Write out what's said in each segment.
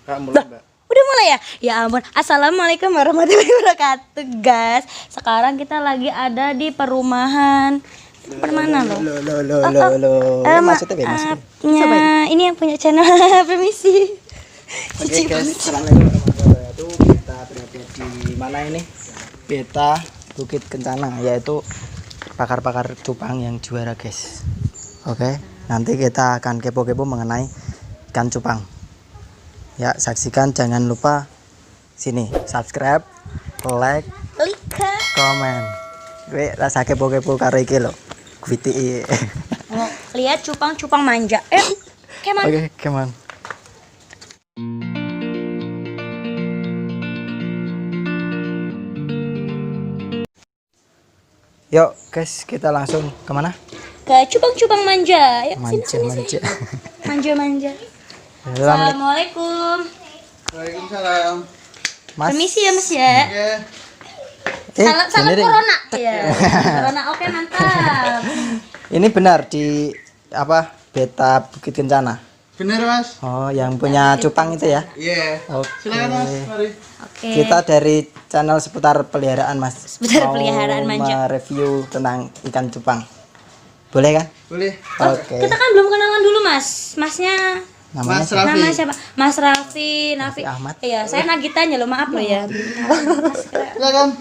Kak, mulai, Mbak. Udah mulai ya? Ya ampun. Assalamualaikum warahmatullahi wabarakatuh, guys. Sekarang kita lagi ada di perumahan. Permana loh? Maksudnya bebas. Ini yang punya channel. Permisi. Oke guys, assalamualaikum warahmatullahi wabarakatuh. Kita berada di mana ini? Beta Bukit Kencana, yaitu pakar-pakar cupang yang juara, guys. Oke, nanti kita akan kepo-kepo mengenai ikan cupang. Ya, saksikan, jangan lupa sini subscribe, like, komen. Gue rasa kepo-kepo karo iki lho. VTI. Lihat cupang-cupang manja. Keman. Oke, keman. Yuk guys, kita langsung kemana? Ke cupang-cupang manja. Yuk, Manja. Manja-manja. Assalamualaikum. Waalaikumsalam. Mas. Permisi ya, Mas ya. Salam bener, corona. Iya. Corona, oke, mantap. Ini benar di apa? Beta Bukit Kencana. Bener Mas. Oh, yang punya cupang itu ya? Iya. Oke. Silakan Mas, mari. Oke. Kita dari channel seputar peliharaan, Mas. Seputar Mau peliharaan manja. review tentang ikan cupang. Boleh kan? Boleh. Oke. Kita kan belum kenalan dulu, Mas. Masnya Namanya Mas Raffi. nama siapa? Mas Raffi, Nafi. Ahmad. Iya, saya Nagitanya loh, maaf loh ya. Silakan.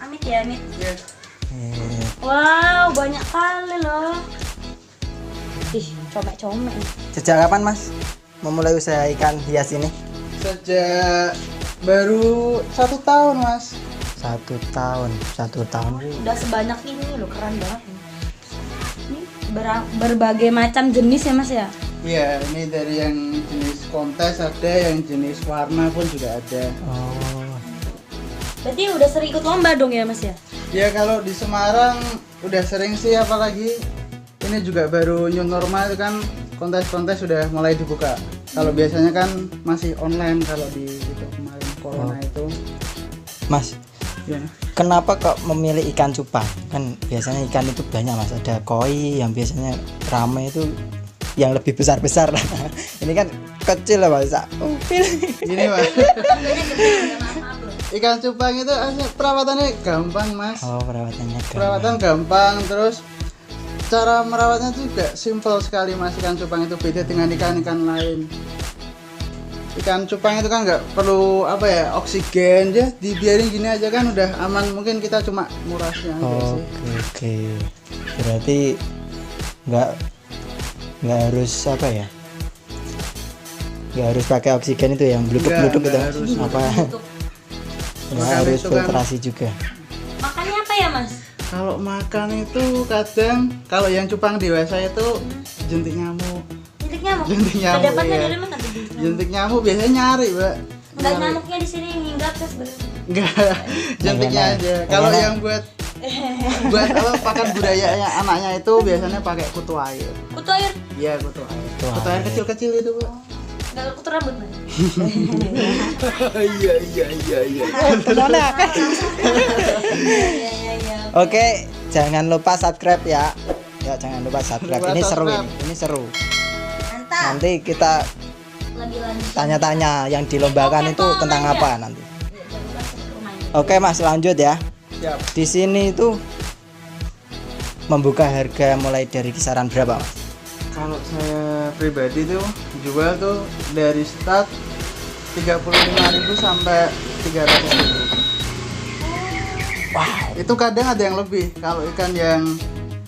Amit ya, Amit. Iya. Wow, banyak kali loh. Ih, comek-comek. Sejak kapan, Mas, memulai usaha ikan hias ini? Sejak baru 1 tahun Mas. 1 tahun. 1 tahun. Udah sebanyak ini loh, keren banget. Ini berbagai macam jenis ya, Mas ya. Iya, ini dari yang jenis kontes ada, yang jenis warna pun juga ada. Oh. Berarti udah sering ikut lomba dong ya, Mas ya? Ya kalau di Semarang udah sering sih, apalagi ini juga baru new normal itu kan, kontes-kontes sudah mulai dibuka. Kalau biasanya kan masih online kalau di itu kemarin corona itu. Mas, Ya. kenapa kok memilih ikan cupang? Kan biasanya ikan itu banyak, Mas. Ada koi yang biasanya ramai itu yang lebih besar-besar. Ini kan kecil lah, Mas. Gini Mas. Ikan cupang itu asli perawatannya gampang Mas. Oh, perawatannya Perawatan gampang, terus cara merawatnya juga simple sekali Mas. Ikan cupang itu beda dengan ikan-ikan lain. Ikan cupang itu kan nggak perlu apa ya, oksigen ya, dibiarin gini aja kan udah aman. Mungkin kita cuma ngurasnya aja sih. Oke. Berarti nggak harus apa ya? Nggak harus pakai oksigen itu yang bluduk-bluduk itu. Nggak harus. Apa? Nggak Makan harus itu kan. filtrasi juga. Makannya apa ya, Mas? Kalau makan itu kadang, kalau yang cupang dewasa itu jentik nyamuk. Jentik nyamuk. Jentik nyamuk, Dapatnya iya. dari mana tuh jentik nyamuk? Jentik nyamuk biasanya nyari, Mbak. Enggak nyari. nyamuknya di sini hinggap terus Enggak, jentiknya aja. Kalau yang buat apa pakan budayanya anaknya itu biasanya pakai kutu air. kutu air. Iya, kutu air. Kutu Kutu air air. kecil-kecil itu, Bu. Enggak kutu rambut, Mas. Iya. Iya. Oke, jangan lupa subscribe ya. Ya, jangan lupa subscribe. Lupa Ini seru subscribe. ini seru. Mantap. Nanti kita Lebih lanjut. tanya-tanya yang dilombakan itu tentang apa nanti. Iya, jangan lupa ke rumahnya. Oke, Mas, lanjut ya. Siap. Di sini itu membuka harga mulai dari kisaran berapa, Mas? Kalau saya pribadi tuh jual tuh dari start 35.000 sampai 300.000. Wah, itu kadang ada yang lebih. Kalau ikan yang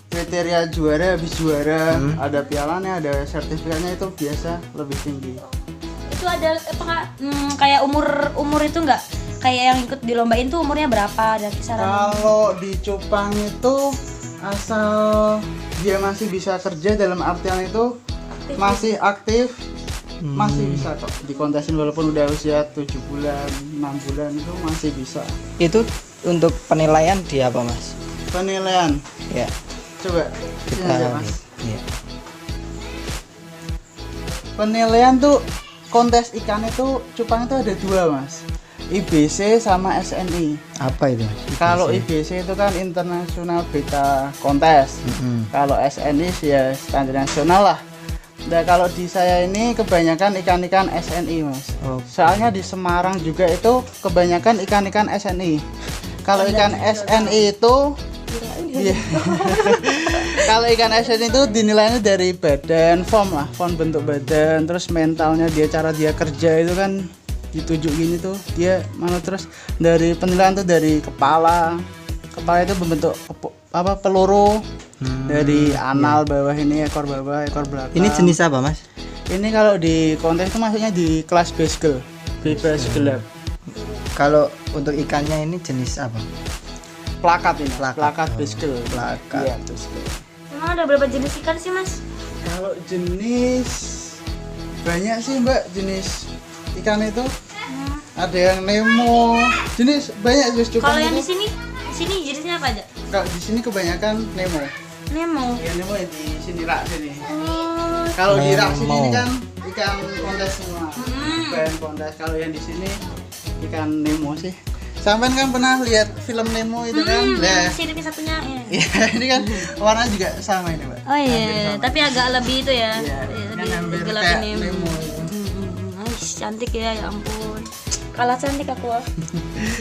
kriteria juara, habis juara, ada pialanya, ada sertifikatnya, itu biasa lebih tinggi. Itu ada kayak umur itu enggak? Kayak yang ikut dilombain tuh umurnya berapa? Ada kisaran. Kalau di cupang itu asal dia masih bisa kerja, dalam artian itu masih aktif, masih bisa kok dikontesin walaupun udah usia 7 bulan, 6 bulan itu masih bisa. Itu untuk penilaian di apa, Mas? Penilaian, Ya, coba kita sini aja, Mas. ya. Penilaian tuh kontes ikan itu cupang itu ada dua, Mas. IBC sama SNI. Apa itu, Mas? Kalau IBC itu kan International Beta Contest. Kalau SNI sih ya standar nasional lah. Nah, kalau di saya ini kebanyakan ikan-ikan SNI, Mas. Oh. Soalnya di Semarang juga itu kebanyakan ikan-ikan SNI. Kalau ikan SNI itu iya. Kalau ikan SNI itu dinilainya dari badan, form lah, form bentuk badan, terus mentalnya dia, cara dia kerja itu kan ditujuk gini tuh dia mana, terus dari penilaian tuh dari kepala itu berbentuk peluru, dari anal bawah ini, ekor bawah, ekor belakang. Ini jenis apa, Mas? Ini kalau di kontes itu maksudnya di kelas basegel, bebas gelap. Kalau untuk ikannya ini jenis apa? Plakat ini, Plakat. plakat basegel. Plakat. Iya, basegel. Emang ada berapa jenis ikan sih, Mas? Kalau jenis banyak sih, Mbak, jenis ikan itu. Ada yang Nemo, jenis banyak jenis cupang. Kalau yang itu. di sini jenisnya apa aja? Kalau di sini kebanyakan Nemo. Nemo. Ya Nemo yang di sini rak sini. Oh, Kalau di rak sini Nemo. ini kan ikan kontes semua. Bahan kontes. Kalau yang di sini ikan Nemo sih. Sampai kan pernah lihat film Nemo itu kan? Nah, sini nih satunya ya. ya ini kan warna juga sama ini, Mbak. Oh iya, Hampir sama. tapi agak lebih itu ya. Iya, Iya, kan lebih hampir gelap kayak ini. Nemo itu. Aish, cantik ya ampun. Kalah cantik aku.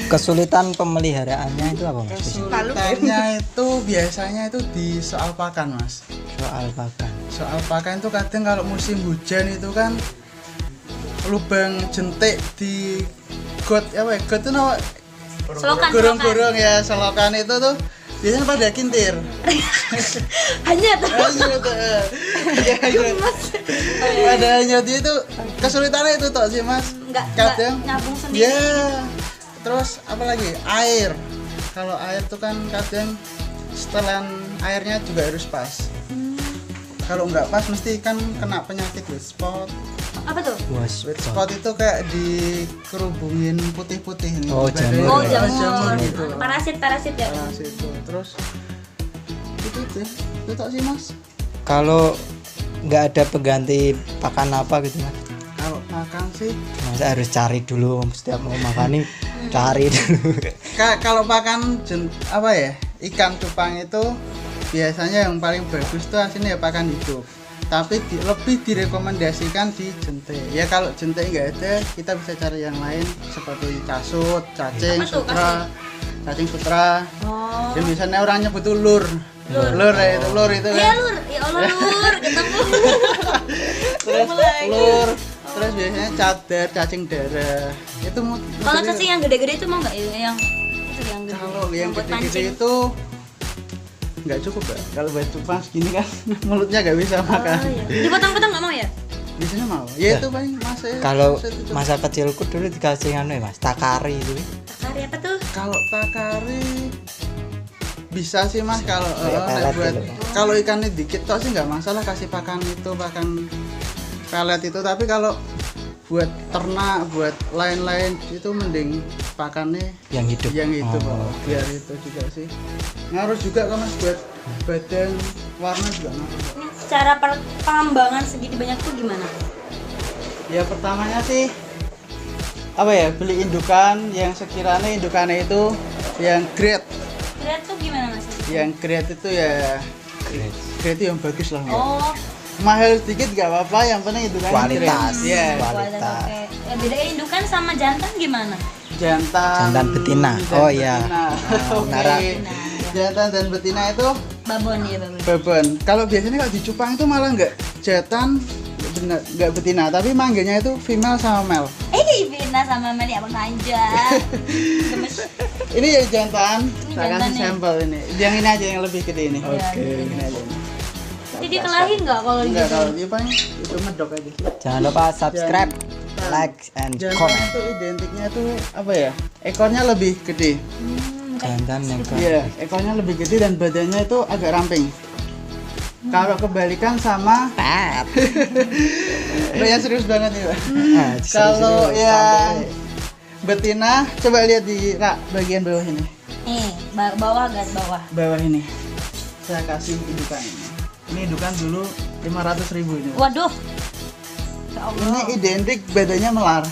Kesulitan pemeliharaannya itu apa, Mas? Kesulitannya itu biasanya itu di soal pakan, Mas. Soal pakan. Soal pakan itu kadang kalau musim hujan itu kan lubang jentik di got apa ya? Got itu nama Selokan, gorong-gorong ya, selokan itu tuh biasanya pada kintir. Hanya tuh. Hanyut, iya, iya. Pada hanyut itu kesulitannya itu toh sih, Mas. Enggak Kadang nyambung sendiri. ya. Terus apa lagi? Air. Kalau air tuh kan kadang setelan airnya juga harus pas. Kalau nggak pas mesti kan kena penyakit wet spot. Apa tuh? Was. Wet spot itu kayak dikerubungin putih-putih nih. Oh, Badannya. Oh, Jamur. jamur. gitu. Parasit ya. Nah, situ. Terus itu deh. Itu tak sih, Mas. Kalau nggak ada pengganti pakan apa gitu, Mas? Kalau makan sih Mas harus cari dulu setiap mau makan nih, cari dulu. kalau pakan apa ya, ikan cupang itu biasanya yang paling bagus tuh hasilnya ya pakan hidup, tapi lebih direkomendasikan di jentik ya. Kalau jentik nggak ada, kita bisa cari yang lain seperti casut, cacing, Apa tuh, sutra, cacing sutra. Oh. Dan biasanya orang nyebut tuh lur ya, itu lur itu Ya kan. lur, ya Allah lur, ketemu. Terus lagi. lur, terus biasanya cadar, cacing darah itu Kalau cacing yang gede-gede itu mau nggak? Yang itu yang gede. kalau yang buat gede-gede mancing. itu nggak cukup, Mbak. Kalau buat cupang segini kan mulutnya nggak bisa makan. Oh, iya. Dipotong-potong nggak mau ya? Biasanya mau ya itu paling masih Kalau masih itu. masa kecilku dulu dikasih anu ya, Mas, takari itu. Takari apa tuh? Kalau takari bisa sih, Mas. Kalau Kayak nek pelet buat gitu. kalau ikannya dikit toh sih nggak masalah, kasih pakan itu, pakan pelet itu. Tapi kalau buat ternak, buat lain-lain itu mending pakannya yang hidup. Oh, biar itu juga sih ngaruh juga kan mas buat badan, warna juga ngaruh. Ini cara pengembangan segitu banyak tuh gimana? Ya pertamanya sih apa ya, beli indukan yang sekiranya indukannya itu yang grade. Grade tuh gimana mas? Yang grade itu ya grade yang bagus lah. Oh, Mahal sedikit gak apa-apa, yang penting indukannya Kualitas. grade. Iya. kualitas. Oke. Ya, beda indukan sama jantan gimana? Jantan betina. dan Oh iya. betina. Oke. Nara. Jantan dan betina itu Babon ya babon. babon. Kalau biasanya kalau di cupang itu malah nggak jantan, nggak betina, tapi manggilnya itu female sama male. Bina sama Meli abang aja. Gemes. Ini yang jantan. Ini Saya jantan kasih nih. sampel ini. Yang ini aja yang lebih gede ini. Iya, Ini aja. Jadi dikelahi nggak kalau Enggak, gitu? kalau dia paling itu medok aja. Jangan lupa subscribe, like, and Jantan comment. itu identiknya tuh apa ya? Ekornya lebih gede. Jangan yang Iya, ekornya lebih gede dan badannya itu agak ramping. Kalau kebalikan sama Lo yang serius banget nih, Pak. Kalau yang betina, coba lihat di bagian bawah ini. Nih, bawah garis bawah. Bawah ini. Saya kasih indukan ini. Ini indukan dulu 500.000 ini. Waduh. Ya Allah. Ini identik badannya melar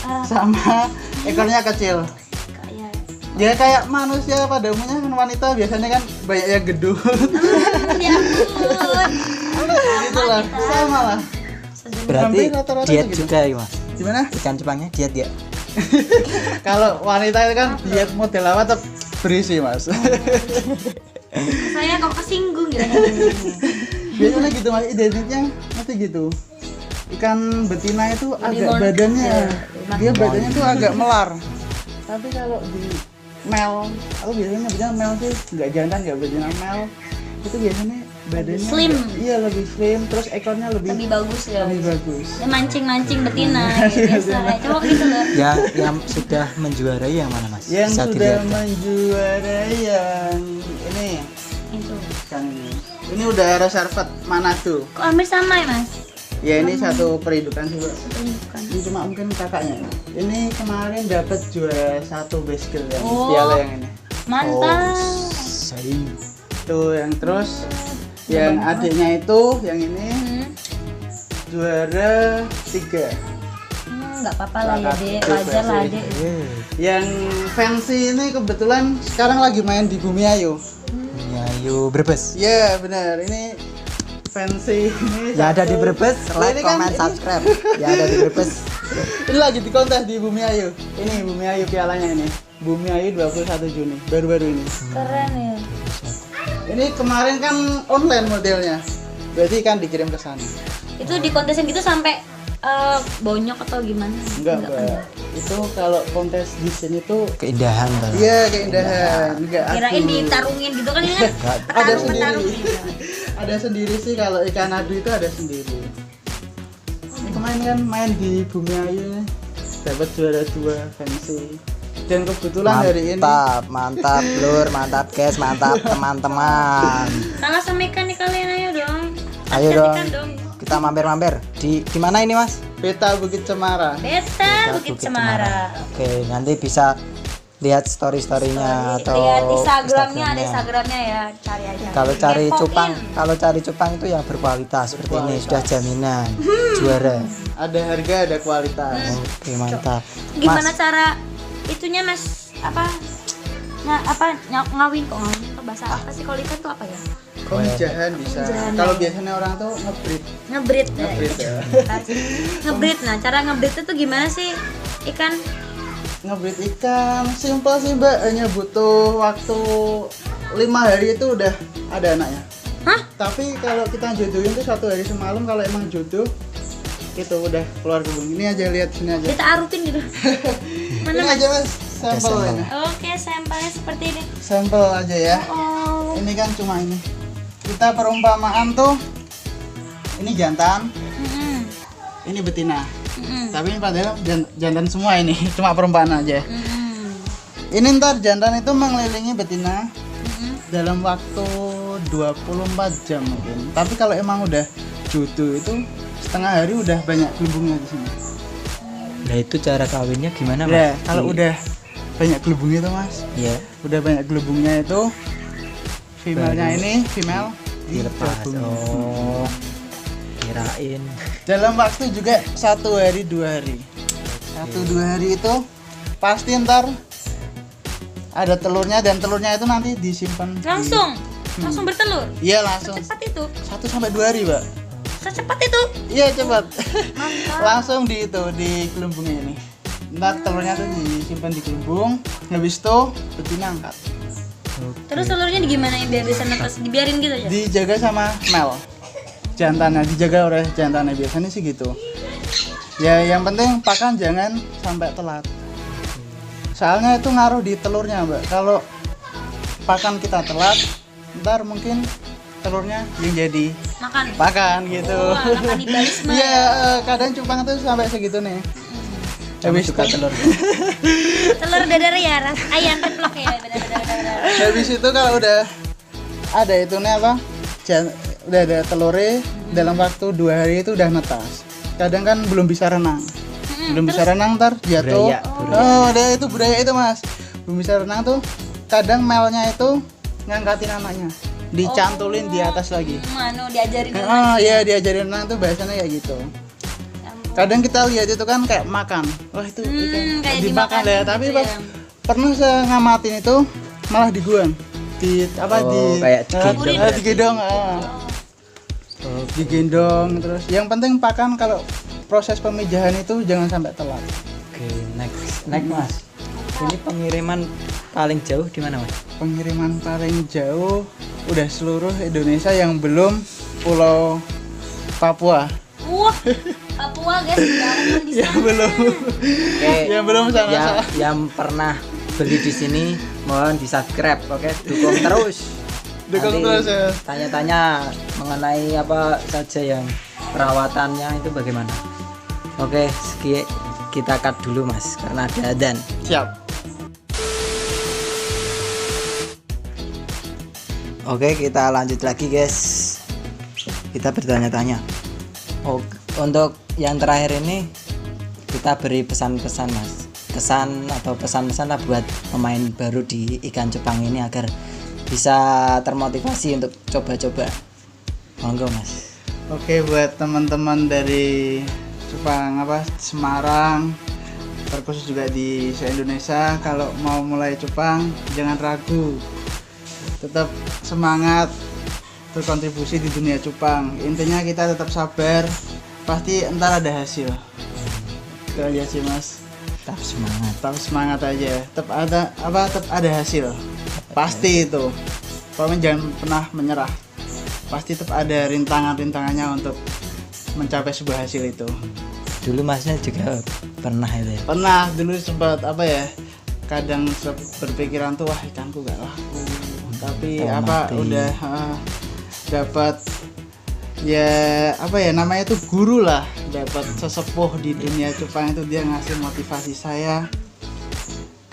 Ah, sama ekornya kecil. kayak Dia kayak manusia pada umumnya kan, wanita biasanya kan banyak yang gedut. ya ampun. Gitu lah, sama lah. Berarti Hampir rata-rata diet gitu. juga ya mas. Gimana? Ikan cupangnya diet ya. Kalau wanita itu kan diet model apa tetap berisi mas. Saya kok kesinggung gitu. Biasanya gitu mas, identiknya masih gitu. Ikan betina itu agak badannya, dia badannya tuh agak melar. Tapi kalau di male, aku biasanya nyebutnya male sih, nggak jantan nggak betina, male itu biasanya badannya Slim. iya lebih slim, terus ekornya Lebih lebih bagus ya. bagus. Ya, mancing-mancing betina gitu, biasa. Coba gitu loh. Yang sudah menjuarai yang mana mas? Yang Bisa sudah dilihat. menjuarai yang ini Itu. kan ini udah reservet Manado. Kok hampir sama ya mas? Ya ini satu perindukan sih, Pak. Bukan. Ini cuma mungkin kakaknya. Ini kemarin dapat juara 1 best girl yang Oh. piala yang ini. Mantap. Sayang. Tuh yang terus yang adiknya itu yang ini juara 3. Nggak apa-apa lah ya dek, Kakak wajar lah sih. dek. Yang fancy ini kebetulan sekarang lagi main di Bumi Ayu. Ayo Brebes. Iya benar, ini fancy ini. Ya ada di satu. Brebes, Nah, like, ini kan- comment, subscribe. Ya ada di Brebes. Ini lagi di kontes di Bumi Ayu. Ini Bumi Ayu pialanya ini. Bumi Ayu 21 Juni, baru-baru ini. Keren ya. Ini kemarin kan online modelnya. Berarti kan dikirim ke sana. Itu di kontesin gitu sampai bonyok atau gimana? Enggak, Mbak. Itu kalau kontes di sini tuh Keindahan tadi. iya keindahan, enggak Kirain adu. ditarungin gitu kan ini kan Ada petarung. sendiri. Ada sendiri sih kalau ikan adu itu ada sendiri. Ini kemarin kan main di Bumi Ayu nih. Dapat juara 2 fancy. Dan kebetulan hari ini Mantap lur, mantap guys, mantap teman-teman. Salah sama ikan nih kalian ayo dong. Ayo Ikan dong. Kita mampir-mampir. Di mana ini mas? Beta Bukit Cemara. Beta Bukit Cemara. Oke, nanti bisa lihat story-storynya atau Lihat Instagramnya, ada Instagramnya ya, cari aja. Kalau cari Kepoin. cupang, itu yang berkualitas seperti ini sudah jaminan juara. Ada harga, ada kualitas. Oke, mantap. Gimana Mas, cara itunya mas? Ngawin kok ngawin? Itu bahasa apa sih kalau ikan tuh apa ya? Pemijahan bisa. Pemijahan. Kalau biasanya orang tuh ngebreed. Ngebreed. Ngebreed ya. Ngebreed. Nah, cara ngebreed itu gimana sih ikan? Ngebreed ikan simpel sih Mbak, hanya butuh waktu 5 hari itu udah ada anaknya. Hah? Tapi kalau kita jodohin tuh 1 hari semalam, kalau emang jodoh itu udah keluar kebun. Ini aja, lihat sini aja. Kita arutin gitu. Mana Ini mas? aja mas, sampel sampel. ini. Oke, sampelnya seperti ini. Sampel aja ya. Oh. Ini kan cuma ini. Kita perumpamaan tuh ini jantan, Mm-mm. ini betina. Mm-mm. Tapi ini padahal jantan semua ini, cuma perumpamaan aja. Mm-mm. Ini ntar jantan itu mengelilingi betina Mm-mm. dalam waktu 24 jam mungkin. Tapi kalau emang udah jodoh itu setengah hari udah banyak gelembungnya di sini. Nah itu cara kawinnya gimana mas? Ya, kalau udah banyak gelembungnya itu mas, Iya. udah banyak gelembungnya itu female-nya ini Dilepas. digabung. Oh, kirain. Dalam waktu juga 1 hari 2 hari. 1-2 hari itu pasti ntar ada telurnya, dan telurnya itu nanti disimpan Langsung bertelur. Iya langsung Cepat itu. 1-2 hari mbak. Secepat itu. Iya cepat. Mantap. Langsung di gelembungnya ini. Ntar telurnya tuh disimpan di gelembung, habis itu betina angkat. Terus telurnya gimana ya biar bisa netes? Dibiarin gitu aja. Dijaga sama male jantannya, dijaga oleh jantannya, biasanya sih gitu. Ya yang penting pakan jangan sampai telat. Soalnya itu ngaruh di telurnya mbak. Kalau pakan kita telat, ntar mungkin telurnya yang jadi Makan. pakan gitu. Oh, anak kanibalisme. Iya, kadang cupang itu sampai segitu nih. Habis Suka itu, telur. Telur dadar ya, ayam teplok ya, benar-benar. habis itu kalau udah ada itu nih apa? Udah ada telurnya, dalam waktu 2 hari itu udah netas. Kadang kan belum bisa renang. Belum bisa renang ntar jatuh. Buraya. Oh, ada itu budaya itu mas. Belum bisa renang tuh, kadang melnya itu ngangkatin anaknya, dicantulin di atas lagi. Diajarin dulu. Oh iya, diajarin renang tuh biasanya kayak gitu. Kadang kita lihat itu kan kayak makan, wah itu ikan kayak dimakan dimakan ya, gitu tapi ya. pas pernah saya ngamatin itu malah diguang, di apa Oh, kayak digendong. digendong, digendong terus. Yang penting pakan, kalau proses pemijahan itu jangan sampai telat. Oke, next mas. Ini pengiriman paling jauh di mana mas? Pengiriman paling jauh udah seluruh Indonesia yang belum Pulau Papua. Wah, Papua guys, jangan di Yang sana. belum, Oke. yang belum sana. Yang pernah beli di sini mohon di subscribe, oke? Dukung terus. Dukung Nanti terus ya. Tanya-tanya mengenai apa saja yang perawatannya itu bagaimana. Oke, kita cut dulu mas karena ada adzan. Siap. Oke, kita lanjut lagi guys. Kita bertanya-tanya. Untuk yang terakhir ini kita beri pesan-pesan mas, kesan atau pesan-pesan lah buat pemain baru di ikan cupang ini agar bisa termotivasi untuk coba-coba. Monggo mas. Oke, buat teman-teman dari cupang Semarang, terkhusus juga di se-Indonesia, kalau mau mulai cupang jangan ragu, tetap semangat berkontribusi di dunia cupang. Intinya kita tetap sabar, pasti entar ada hasil. Itu aja sih mas. Tetap semangat. Tetap semangat aja, tetap ada hasil, pasti itu. Pokoknya jangan pernah menyerah, pasti tetap ada rintangannya untuk mencapai sebuah hasil itu. Dulu masnya juga pernah itu ya? Pernah dulu sempat kadang berpikiran tuh, wah ikanku gak laku, tapi Mati. udah dapat namanya itu guru lah, dapat sesepuh di dunia cupang itu, dia ngasih motivasi saya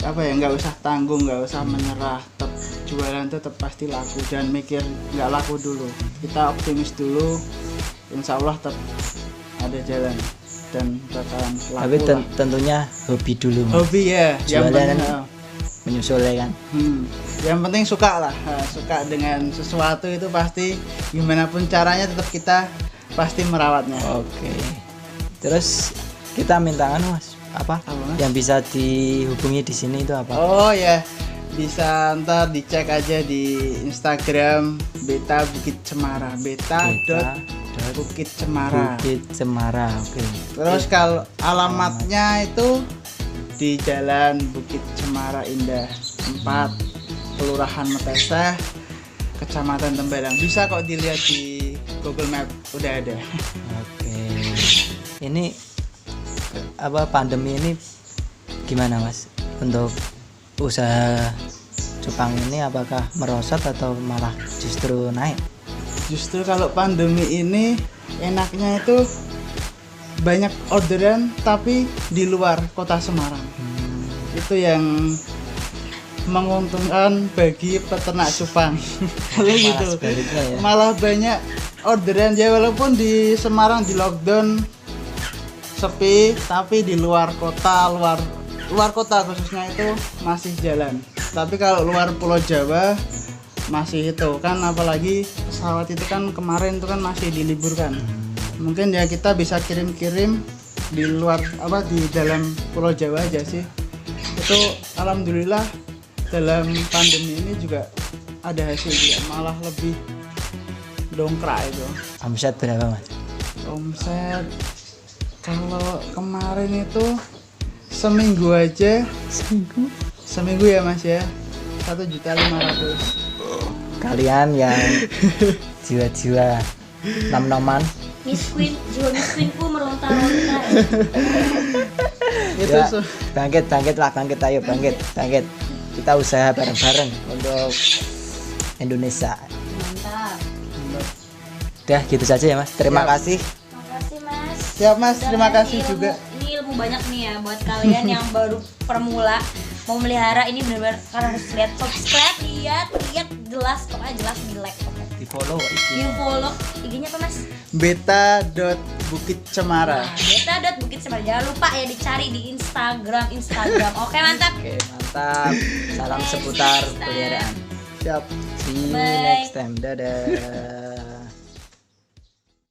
nggak usah tanggung, nggak usah menyerah, tetap jualan itu tetap pasti laku, jangan mikir nggak laku dulu, kita optimis dulu, insya Allah tetap ada jalan dan bakalan laku. Tapi lah. tentunya hobi dulu mas. Hobi ya, yang Jualan penting menyusul ya kan. yang penting suka lah, suka dengan sesuatu itu pasti gimana pun caranya tetap kita pasti merawatnya. Oke. Terus kita minta mas apa? Apa, Mas? Yang bisa dihubungi di sini itu apa? Oh ya, bisa ntar dicek aja di Instagram Beta Bukit Cemara, Bukit Cemara. Bukit Cemara. Oke. Terus kalau alamatnya itu di Jalan Bukit Cemara Indah 4, Kelurahan Meteseh, Kecamatan Tembalang. Bisa kok dilihat di Google Map, udah ada. Oke. Ini apa pandemi ini gimana mas untuk usaha cupang ini, apakah merosot atau malah justru naik? Justru kalau pandemi ini enaknya itu banyak orderan tapi di luar kota Semarang. Itu yang menguntungkan bagi peternak cupang. Kalau gitu. Sebaliknya ya. Malah banyak orderan ya, walaupun di Semarang di lockdown sepi, tapi di luar kota, luar kota khususnya itu masih jalan. Tapi kalau luar Pulau Jawa masih itu kan, apalagi pesawat itu kan kemarin itu kan masih diliburkan. Mungkin ya kita bisa kirim-kirim di luar di dalam Pulau Jawa aja sih. Itu alhamdulillah dalam pandemi ini juga ada hasil juga, malah lebih dongkrak itu. Omset berapa Mas? Omset kalau kemarin itu seminggu aja, seminggu ya Mas ya, 1.500.000. Kalian yang jiwa-jiwa nom-noman Miss Queen, jiwa Miss Queenku meronta-ronta. Itu ya, bangkit ayo bangkit. Kita usaha bareng-bareng untuk Indonesia. Mantap. Udah gitu saja ya Mas. Terima Siap. kasih. Makasih Mas. Siap Mas, Udah terima ngasih kasih ilmu. juga. Ini ilmu banyak nih ya buat kalian yang baru permula mau melihara ini, benar-benar kalian harus lihat, subscribe, lihat jelas, pokoknya jelas di like, pokoknya. Di follow Di follow IG-nya apa Mas? beta.bukitcemara. Nah, beta.bukitcemara. Jangan lupa ya dicari di Instagram. Oke, mantap. Oke, mantap. Salam seputar peliharaan. Siap. See you Bye. next time. Dadah.